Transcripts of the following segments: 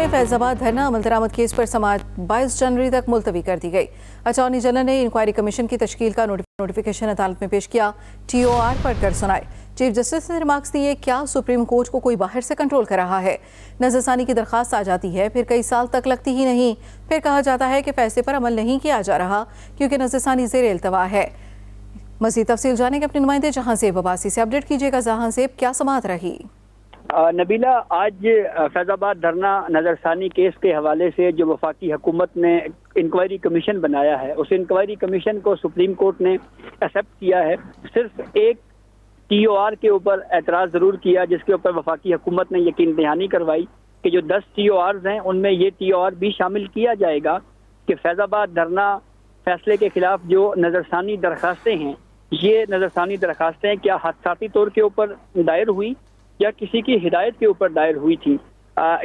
में फैजाबाद धरना अमल दरामद केस पर समाअत 22 जनवरी तक मुलतवी कर दी गई। अटॉर्नी जनरल ने इंक्वायरी कमीशन की तश्कील का नोटिफिकेशन अदालत में पेश किया। TOR पढ़कर सुनाए। चीफ जस्टिस ने रिमार्क्स दिए, क्या सुप्रीम कोर्ट को कोई बाहर से कंट्रोल कर रहा है? नजरसानी की दरख्वास्त आ जाती है, फिर कई साल तक लगती ही नहीं, फिर कहा जाता है कि फैसले पर अमल नहीं किया जा रहा क्योंकि नजरसानी ज़ेर इल्तवा है। मज़ीद तफसील जानेंगे अपने नुमाइंदे जहांज़ेब अब्बासी से। अपडेट कीजिएगा जहांज़ेब, क्या समाअत रही? नबीला, आज फैजाबाद धरना नजरसानी केस के हवाले से जो वफाकी हुकूमत ने इंक्वायरी कमीशन बनाया है, उस इंक्वायरी कमीशन को सुप्रीम कोर्ट ने एक्सेप्ट किया है। सिर्फ एक TOR के ऊपर एतराज़ ज़रूर किया, जिसके ऊपर वफाकी हुकूमत ने यकीन दहानी करवाई कि जो 10 TORs हैं उनमें ये TOR भी शामिल किया जाएगा कि फैजाबाद धरना फैसले के खिलाफ जो नजरसानी दरखास्तें हैं, ये नजरसानी दरखास्तें क्या हादसाती तौर के ऊपर दायर हुई या किसी की हिदायत के ऊपर दायर हुई थी।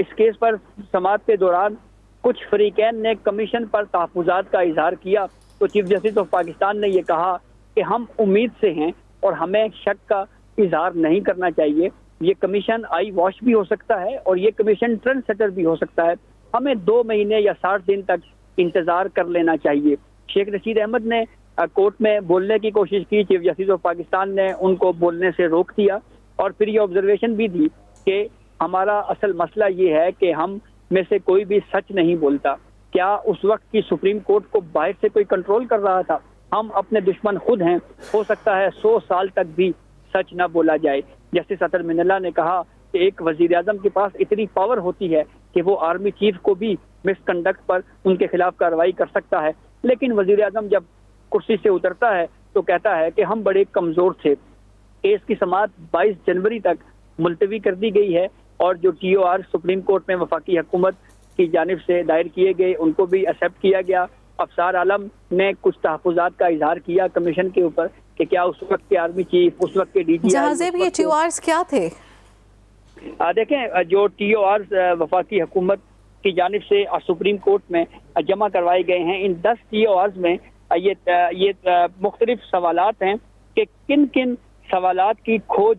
इस केस पर समाअत के दौरान कुछ फरीकैन ने कमीशन पर तहफ़्फ़ुज़ात का इजहार किया तो चीफ जस्टिस ऑफ पाकिस्तान ने यह कहा कि हम उम्मीद से हैं और हमें शक का इजहार नहीं करना चाहिए। ये कमीशन आई वॉश भी हो सकता है और ये कमीशन ट्रेंड सेटर भी हो सकता है। हमें 2 महीने या 60 दिन तक इंतज़ार कर लेना चाहिए। शेख रशीद अहमद ने कोर्ट में बोलने की कोशिश की, चीफ जस्टिस ऑफ पाकिस्तान ने उनको बोलने से रोक दिया और फिर ये ऑब्जर्वेशन भी दी कि हमारा असल मसला ये है कि हम में से कोई भी सच नहीं बोलता। क्या उस वक्त की सुप्रीम कोर्ट को बाहर से कोई कंट्रोल कर रहा था? हम अपने दुश्मन खुद हैं। हो सकता है 100 साल तक भी सच ना बोला जाए। जस्टिस अतर मिनल्ला ने कहा कि एक वजीर आजम के पास इतनी पावर होती है कि वो आर्मी चीफ को भी मिसकंडक्ट पर उनके खिलाफ कार्रवाई कर सकता है, लेकिन वजीर आजम जब कुर्सी से उतरता है तो कहता है कि हम बड़े कमज़ोर थे। केस की समाअत 22 जनवरी तक मुलतवी कर दी गई है और जो TOR सुप्रीम कोर्ट में वफाकी हुकूमत की जानिब से दायर किए गए उनको भी एक्सेप्ट किया गया। अफसार आलम ने कुछ तहफ़्फ़ुज़ात का इजहार किया कमीशन के ऊपर कि क्या उस वक्त के आर्मी चीफ, उस वक्त के DGI, जहांज़ेब ये TORs क्या थे? देखें, जो TORs वफाकी हुकूमत की जानिब से सुप्रीम कोर्ट में जमा करवाए गए हैं, इन 10 TORs में ये मुख्तलिफ सवालात हैं कि किन किन सवालात की खोज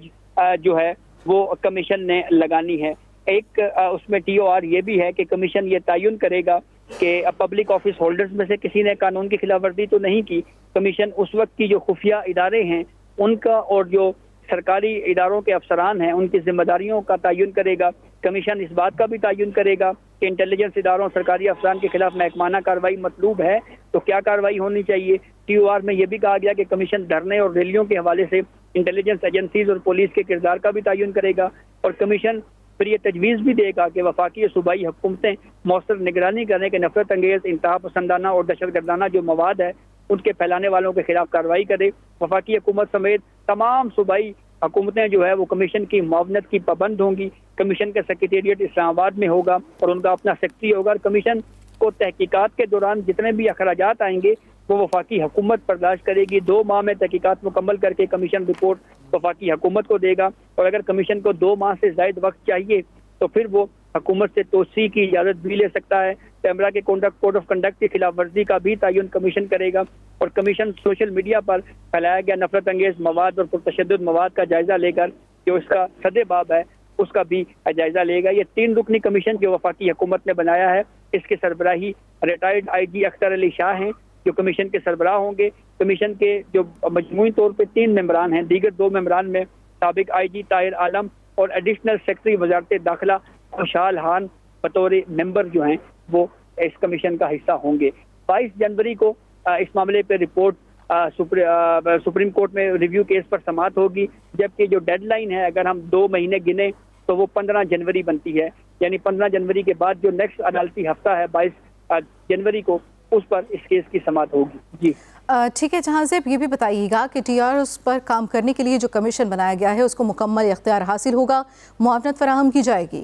जो है वो कमीशन ने लगानी है। एक उसमें TOR ये भी है कि कमीशन ये तयन करेगा कि पब्लिक ऑफिस होल्डर्स में से किसी ने कानून की खिलाफ वर्जी तो नहीं की। कमीशन उस वक्त की जो खुफिया इदारे हैं उनका और जो सरकारी इदारों के अफसरान हैं उनकी जिम्मेदारियों का तयन करेगा। कमीशन इस बात का भी तयन करेगा कि इंटेलिजेंस इदारों सरकारी अफसरान के खिलाफ महकमाना कार्रवाई मतलूब है तो क्या कार्रवाई होनी चाहिए। TOR में यह भी कहा गया कि कमीशन धरने और रैलियों के हवाले से इंटेलिजेंस एजेंसीज और पुलिस के किरदार का भी तयन करेगा और कमीशन फिर ये तजवीज़ भी देगा कि वफाकी सूबाई हुकूमतें मौसर निगरानी करने के नफरत अंगेज़, इंतहा पसंदाना और दहशतगर्दाना जो मवाद है उनके फैलाने वालों के खिलाफ कार्रवाई करे। वफाकी हुकूमत समेत तमाम सूबाई हुकूमतें जो है वो कमीशन की मुआवनत की पाबंद होंगी। कमीशन का सेक्रेटेरिएट इस्लामाबाद में होगा और उनका अपना सेक्रेटरी होगा और कमीशन को तहकीकात के दौरान जितने भी अखराजात आएंगे वो वफाकी हुकूमत बर्दाश्त करेगी। 2 माह में तहकीकात मुकम्मल करके कमीशन रिपोर्ट वफाकी हुकूमत को देगा और अगर कमीशन को 2 माह से ज़ायद वक्त चाहिए तो फिर वो हुकूमत से तोसी की इजाज़त भी ले सकता है। कैमरा के कोड ऑफ कंडक्ट की खिलाफ वर्जी का भी तयन कमीशन करेगा और कमीशन सोशल मीडिया पर फैलाया गया नफरत अंगेज़ मवाद और पुरतशद्दुद मवाद का जायज़ा लेकर जो इसका सदेबाब है उसका भी जायज़ा लेगा। ये 3 रुकनी कमीशन जो वफाकी हुकूमत ने बनाया है, इसके सरबराही रिटायर्ड IG अख्तर अली शाह हैं जो कमीशन के सरबराह होंगे। कमीशन के जो मजमूई तौर पे 3 मेंबरान हैं, दीगर 2 मेंबरान में साबिक IG ताहिर आलम और एडिशनल सेक्रेटरी वजारत दाखिला खुशहाल खान बतौर मेंबर जो हैं वो इस कमीशन का हिस्सा होंगे। 22 जनवरी को इस मामले पर रिपोर्ट सुप्रीम कोर्ट में रिव्यू केस पर समाअत होगी, जबकि जो डेडलाइन है अगर हम 2 महीने गिने तो वो 15 जनवरी बनती है। यानी 15 जनवरी के बाद जो नेक्स्ट अदालती हफ्ता है 22 जनवरी को, उस पर इस केस की समाअत होगी। जी ठीक है जहांज़ेब, ये भी बताइएगा कि TORs पर काम करने के लिए जो कमीशन बनाया गया है उसको मुकम्मल इख्तियार हासिल होगा, मुआवनत फराहम की जाएगी?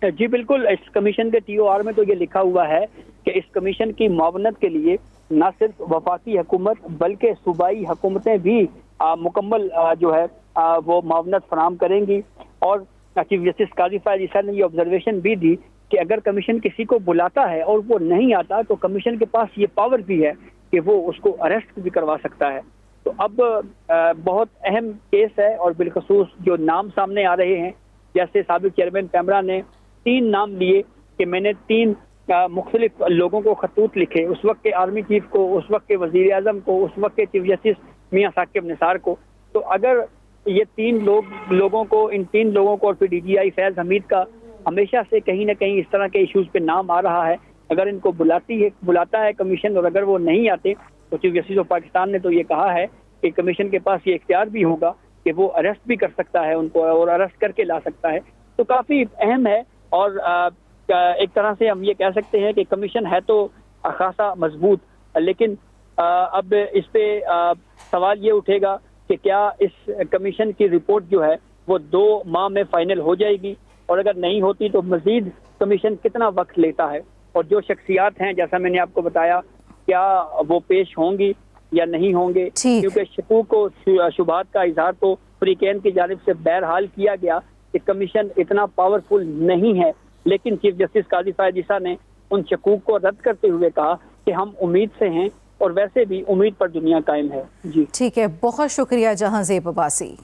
जी बिल्कुल, इस कमीशन के TOR में तो ये लिखा हुआ है कि इस कमीशन की मुआवनत के लिए न सिर्फ वफाकी हुकूमत बल्कि सूबाई हुकूमतें भी मुकम्मल जो है वो मुआवनत फराहम करेंगी। और चीफ जस्टिस काजी फायद ईसा ने ये ऑब्जर्वेशन भी दी कि अगर कमीशन किसी को बुलाता है और वो नहीं आता तो कमीशन के पास ये पावर भी है कि वो उसको अरेस्ट भी करवा सकता है। तो अब बहुत अहम केस है और बिलखसूस जो नाम सामने आ रहे हैं, जैसे साबिक चेयरमैन कैमरा ने 3 नाम लिए کہ میں نے 3 मुख्तलिफ लोगों को खतूत लिखे, उस वक्त के आर्मी चीफ को, उस वक्त के वजीर आजम को, उस वक्त के चीफ जस्टिस मियां साकिब निसार को। तो अगर ये 3 लोगों को, इन 3 लोगों को और फिर DGI फैज़ हमीद का हमेशा से कहीं ना कहीं इस तरह के इश्यूज पे नाम आ रहा है, अगर इनको बुलाता है कमीशन और अगर वो नहीं आते तो चीफ जस्टिस ऑफ पाकिस्तान ने तो ये कहा है कि कमीशन के पास ये इख्तियार भी होगा कि वो अरेस्ट भी कर सकता है उनको और अरेस्ट करके ला सकता है। तो काफ़ी अहम है और एक तरह से हम ये कह सकते हैं कि कमीशन है तो खासा मजबूत, लेकिन अब इस पे सवाल ये उठेगा कि क्या इस कमीशन की रिपोर्ट जो है वो 2 माह में फाइनल हो जाएगी, और अगर नहीं होती तो मजीद कमीशन कितना वक्त लेता है, और जो शख्सियात हैं जैसा मैंने आपको बताया क्या वो पेश होंगी या नहीं होंगे, क्योंकि शकूक को शुबात का इजहार तो फरीकैन की जानिब से बहरहाल किया गया कि कमीशन इतना पावरफुल नहीं है, लेकिन चीफ जस्टिस काजी फायद ईसा ने उन शकूक को रद्द करते हुए कहा कि हम उम्मीद से हैं और वैसे भी उम्मीद पर दुनिया कायम है। जी ठीक है, बहुत शुक्रिया जहांज़ेब अब्बासी।